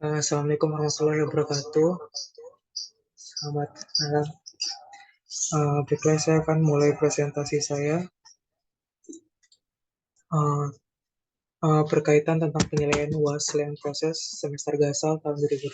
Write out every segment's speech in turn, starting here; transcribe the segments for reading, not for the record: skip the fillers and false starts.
Assalamualaikum warahmatullahi wabarakatuh. Selamat malam. Baiklah, saya akan mulai presentasi saya uh, berkaitan tentang penilaian UAS Land Proses Semester Gasal tahun 2023.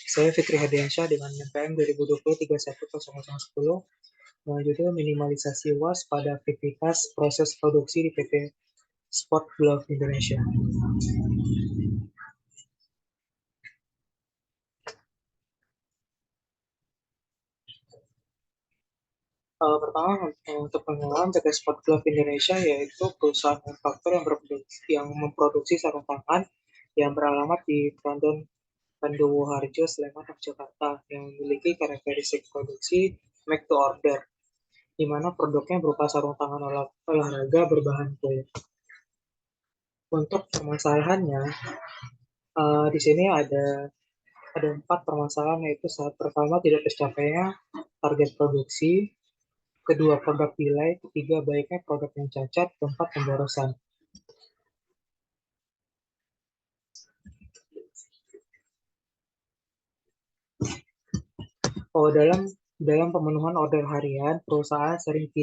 Saya Fikri Hadiansyah dengan NPM 2020-310010, melanjutkan minimalisasi UAS pada aktivitas proses produksi di PT Sport Glove Indonesia. Pertama, untuk pengenalan PT Sport Glove Indonesia yaitu perusahaan manufaktur yang memproduksi sarung tangan yang beralamat di Brandon Pandowo Harjo, Sleman, Yogyakarta, yang memiliki karakteristik produksi make to order, di mana produknya berupa sarung tangan olahraga berbahan kulit. Untuk permasalahannya, di sini ada 4 permasalahan, yaitu saat pertama tidak tercapainya target produksi, kedua produk delay, ketiga baiknya produk yang cacat, keempat pemborosan. Dalam pemenuhan order harian, perusahaan sering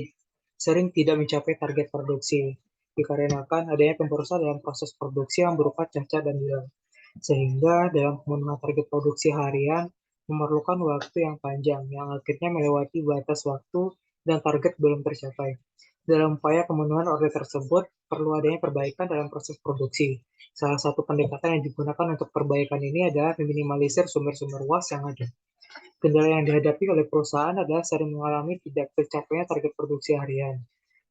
tidak mencapai target produksi dikarenakan adanya pemborosan dalam proses produksi yang berupa cacat dan hilang. Sehingga dalam pemenuhan target produksi harian memerlukan waktu yang panjang yang akhirnya melewati batas waktu dan target belum tercapai. Dalam upaya pemenuhan order tersebut, perlu adanya perbaikan dalam proses produksi. Salah satu pendekatan yang digunakan untuk perbaikan ini adalah meminimalisir sumber-sumber UAS yang ada. Kendala yang dihadapi oleh perusahaan adalah sering mengalami tidak tercapainya target produksi harian.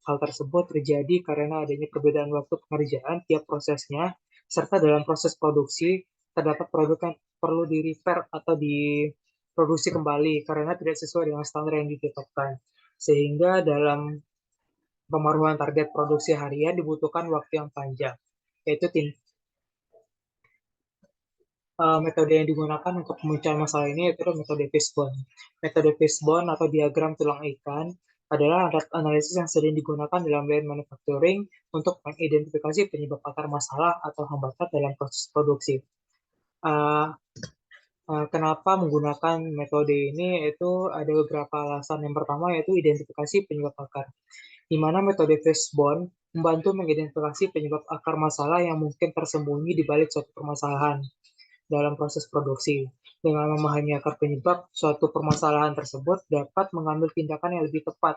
Hal tersebut terjadi karena adanya perbedaan waktu pengerjaan tiap prosesnya, serta dalam proses produksi terdapat produk yang perlu di-repair atau diproduksi kembali karena tidak sesuai dengan standar yang ditetapkan. Sehingga dalam pemenuhan target produksi harian dibutuhkan waktu yang panjang, yaitu metode yang digunakan untuk pemecahan masalah ini yaitu metode fishbone. Metode fishbone atau diagram tulang ikan adalah alat analisis yang sering digunakan dalam lean manufacturing untuk mengidentifikasi penyebab akar masalah atau hambatan dalam proses produksi. Kenapa menggunakan metode ini? Itu ada beberapa alasan. Yang pertama yaitu identifikasi penyebab akar, di mana metode fishbone membantu mengidentifikasi penyebab akar masalah yang mungkin tersembunyi di balik suatu permasalahan dalam proses produksi. Dengan memahami akar penyebab suatu permasalahan tersebut dapat mengambil tindakan yang lebih tepat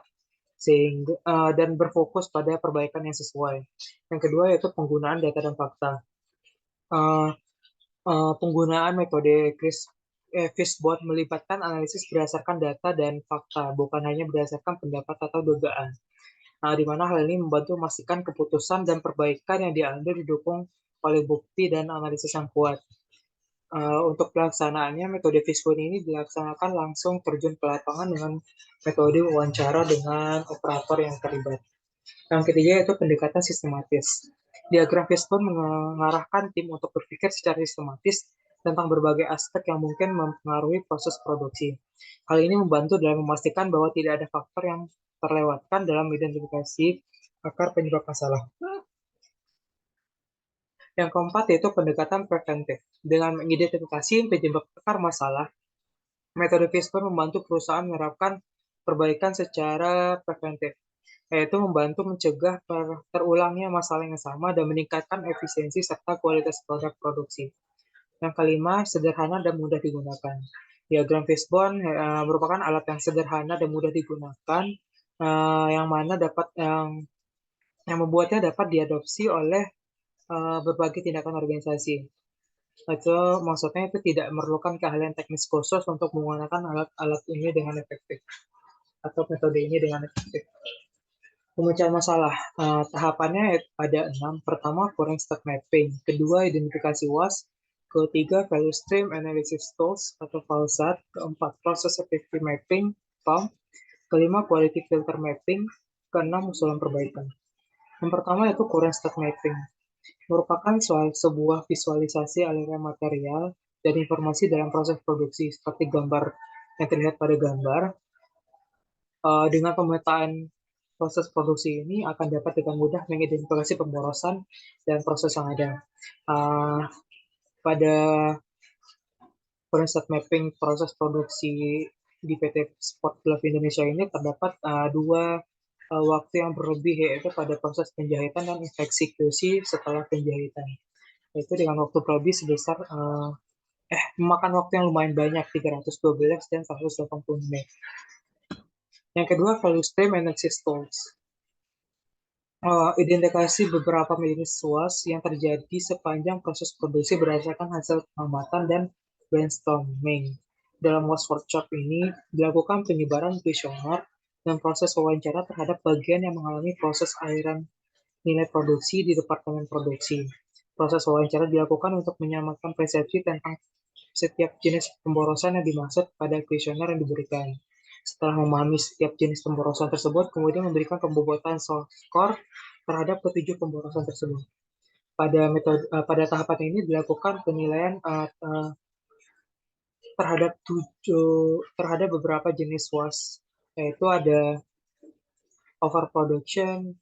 dan berfokus pada perbaikan yang sesuai. Yang kedua yaitu penggunaan data dan fakta. Penggunaan metode fishbone melibatkan analisis berdasarkan data dan fakta, bukan hanya berdasarkan pendapat atau dugaan. Di mana hal ini membantu memastikan keputusan dan perbaikan yang diambil didukung oleh bukti dan analisis yang kuat. Untuk pelaksanaannya, metode fishbone ini dilaksanakan langsung terjun ke lapangan dengan metode wawancara dengan operator yang terlibat. Yang ketiga yaitu pendekatan sistematis. Diagram fishbone mengarahkan tim untuk berpikir secara sistematis tentang berbagai aspek yang mungkin mempengaruhi proses produksi. Hal ini membantu dalam memastikan bahwa tidak ada faktor yang terlewatkan dalam identifikasi akar penyebab masalah. Yang keempat yaitu pendekatan preventif. Dengan mengidentifikasi penyebab akar masalah, metode fishbone membantu perusahaan menerapkan perbaikan secara preventif, yaitu membantu mencegah terulangnya masalah yang sama dan meningkatkan efisiensi serta kualitas produk produksi. Yang kelima, sederhana dan mudah digunakan. Diagram fishbone merupakan alat yang sederhana dan mudah digunakan, yang mana yang membuatnya dapat diadopsi oleh berbagai tindakan organisasi. Itu maksudnya itu tidak memerlukan keahlian teknis khusus untuk menggunakan alat-alat ini dengan efektif atau metode ini dengan efektif. Pemecahan masalah, tahapannya ada 6. Pertama, current state mapping. Kedua, identifikasi UAS. Ketiga, value stream analysis tools atau VALSAT. Keempat, process activity mapping, PAM. Kelima, quality filter mapping. Keenam, usulan perbaikan. Yang pertama yaitu current state mapping. Merupakan sebuah visualisasi aliran material dan informasi dalam proses produksi seperti gambar yang terlihat pada gambar. Dengan pemetaan proses produksi ini akan dapat dengan mudah mengidentifikasi pemborosan dan proses yang ada. Pada pada saat mapping proses produksi di PT Sport Glove Indonesia ini terdapat dua waktu yang berlebih, yaitu pada proses penjahitan dan eksekusi setelah penjahitan. Yaitu dengan waktu berlebih sebesar memakan waktu yang lumayan banyak, 312 dan 180 menit. Yang kedua, value stream analysis tools. Identifikasi beberapa jenis SWOT yang terjadi sepanjang proses produksi berdasarkan hasil pengamatan dan brainstorming. Dalam WOS workshop ini dilakukan penyebaran kuesioner dan proses wawancara terhadap bagian yang mengalami proses aliran nilai produksi di departemen produksi. Proses wawancara dilakukan untuk menyamakan persepsi tentang setiap jenis pemborosan yang dimaksud pada kuesioner yang diberikan. Setelah memahami setiap jenis pemborosan tersebut, kemudian memberikan pembobotan skor terhadap ketujuh pemborosan tersebut. Pada tahapan ini dilakukan penilaian terhadap beberapa jenis WAS, yaitu ada overproduction,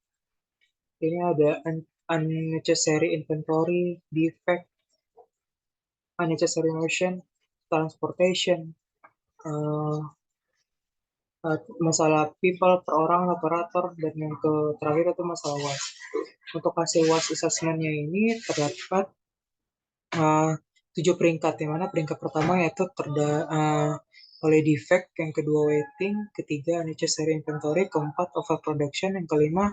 ini ada unnecessary inventory, defect, unnecessary motion, transportation, masalah people per orang, operator, dan yang terakhir itu masalah WAS. Untuk hasil WAS assessment-nya ini terdapat 7 peringkat, yang mana peringkat pertama yaitu oleh defect, yang kedua waiting, ketiga unnecessary inventory, keempat overproduction, yang kelima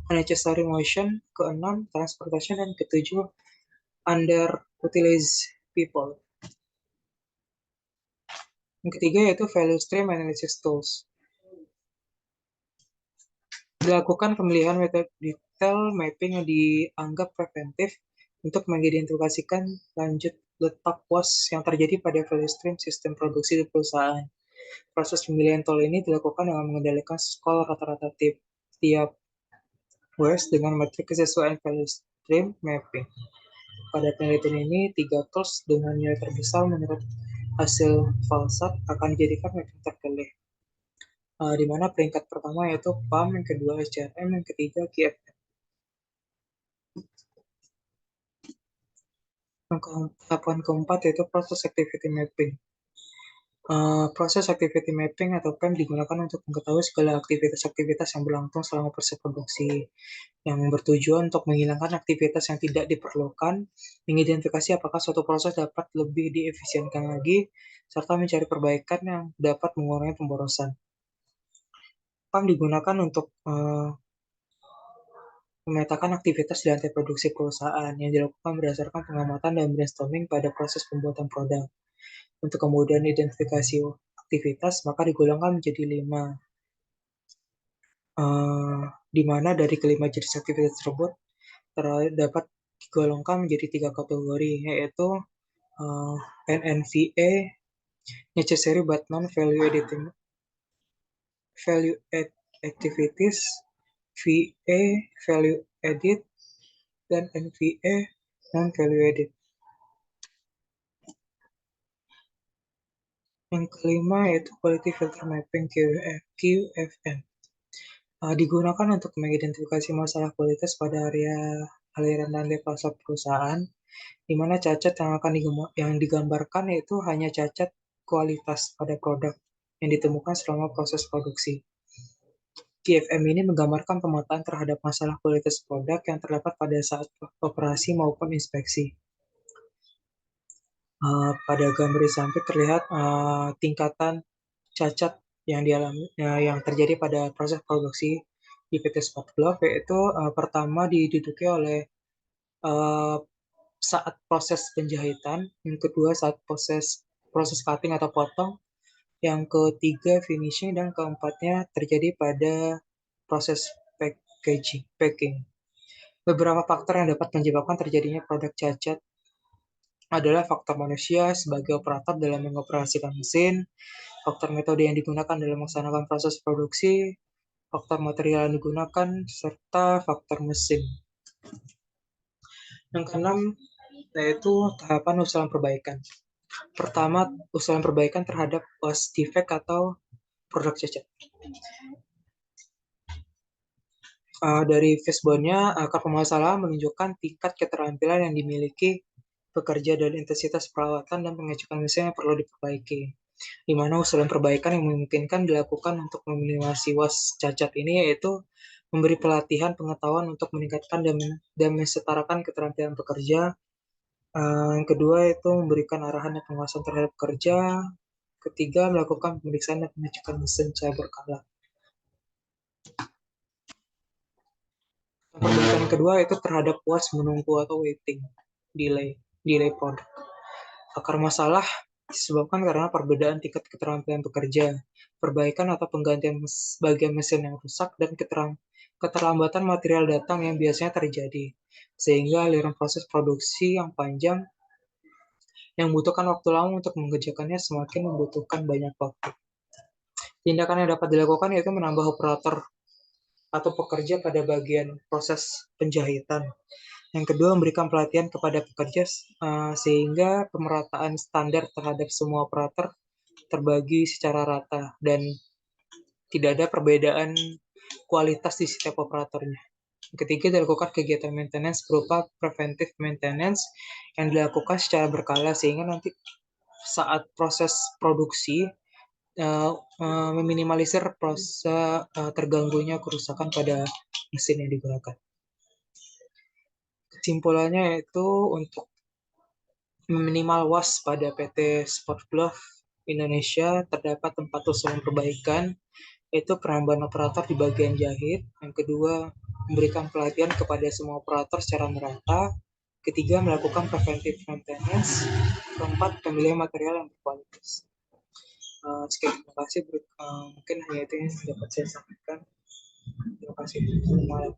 unnecessary motion, keenam transportation, dan ketujuh underutilized people. Yang ketiga yaitu value stream analysis tools. Dilakukan pemilihan metode detail mapping yang dianggap preventif untuk mengidentifikasikan lanjut letak WAS yang terjadi pada value stream sistem produksi di perusahaan. Proses pemilihan tool ini dilakukan dengan mengendalikan skor rata-rata tiap WAS dengan metrik kesesuaian value stream mapping. Pada penelitian ini, 3 tools dengan nilai terbesar menurut hasil Valsat akan dijadikan mapping terpilih. Di mana peringkat pertama yaitu PAM, yang kedua SCRM, yang ketiga KFM. Tahapan keempat yaitu proses activity mapping. Proses activity mapping atau PAM digunakan untuk mengetahui segala aktivitas-aktivitas yang berlangsung selama proses produksi, yang bertujuan untuk menghilangkan aktivitas yang tidak diperlukan, mengidentifikasi apakah suatu proses dapat lebih diefisienkan lagi, serta mencari perbaikan yang dapat mengurangi pemborosan. PAM digunakan untuk memetakan aktivitas di lantai produksi perusahaan yang dilakukan berdasarkan pengamatan dan brainstorming pada proses pembuatan produk. Untuk kemudian identifikasi aktivitas, maka digolongkan menjadi 5, di mana dari kelima jenis aktivitas tersebut dapat digolongkan menjadi 3 kategori, yaitu NNVA, necessary but non-value add activities, VA, value added, dan NVA, non-value added. Yang kelima yaitu Quality Filter Mapping QFM. Digunakan untuk mengidentifikasi masalah kualitas pada area aliran dan pasar perusahaan, di mana cacat yang digambarkan yaitu hanya cacat kualitas pada produk yang ditemukan selama proses produksi. QFM ini menggambarkan pemetaan terhadap masalah kualitas produk yang terdapat pada saat operasi maupun inspeksi. Pada gambar di samping terlihat tingkatan cacat yang terjadi pada proses produksi di PT Sport Glove, yaitu pertama diduduki oleh saat proses penjahitan, yang kedua saat proses cutting atau potong, yang ketiga finishing, dan keempatnya terjadi pada proses packing. Beberapa faktor yang dapat menyebabkan terjadinya produk cacat adalah faktor manusia sebagai operator dalam mengoperasikan mesin, faktor metode yang digunakan dalam melaksanakan proses produksi, faktor material yang digunakan, serta faktor mesin. Yang keenam yaitu tahapan usulan perbaikan. Pertama, usulan perbaikan terhadap WAS defect atau produk cacat. Dari fishbone-nya, akar permasalahan menunjukkan tingkat keterampilan yang dimiliki pekerja dan intensitas perawatan dan pengecekan mesin yang perlu diperbaiki. Di mana usulan perbaikan yang memungkinkan dilakukan untuk meminimalisasi was cacat ini yaitu memberi pelatihan pengetahuan untuk meningkatkan dan mensetarakan keterampilan pekerja. Yang kedua itu memberikan arahan dan pengawasan terhadap pekerja. Ketiga, melakukan pemeriksaan dan pengecekan mesin secara berkala. Perbaikan kedua itu terhadap was menunggu atau waiting, delay product. Akar masalah disebabkan karena perbedaan tingkat keterampilan pekerja, perbaikan atau penggantian bagian mesin yang rusak, dan keterlambatan material datang yang biasanya terjadi, sehingga aliran proses produksi yang panjang yang membutuhkan waktu lama untuk mengerjakannya semakin membutuhkan banyak waktu. Tindakan yang dapat dilakukan yaitu menambah operator atau pekerja pada bagian proses penjahitan. Yang kedua, memberikan pelatihan kepada pekerja sehingga pemerataan standar terhadap semua operator terbagi secara rata dan tidak ada perbedaan kualitas di setiap operatornya. Yang ketiga, dilakukan kegiatan maintenance berupa preventive maintenance yang dilakukan secara berkala sehingga nanti saat proses produksi meminimalisir proses terganggunya kerusakan pada mesin yang digunakan. Kesimpulannya yaitu untuk minimal was pada PT Sport Glove Indonesia terdapat 4 usulan perbaikan, yaitu penambahan operator di bagian jahit. Yang kedua, memberikan pelatihan kepada semua operator secara merata. Ketiga, melakukan preventive maintenance. Keempat, pemilihan material yang berkualitas. Sekian, terima kasih. Mungkin hanya itu yang dapat saya sampaikan. Terima kasih. Selamat malam.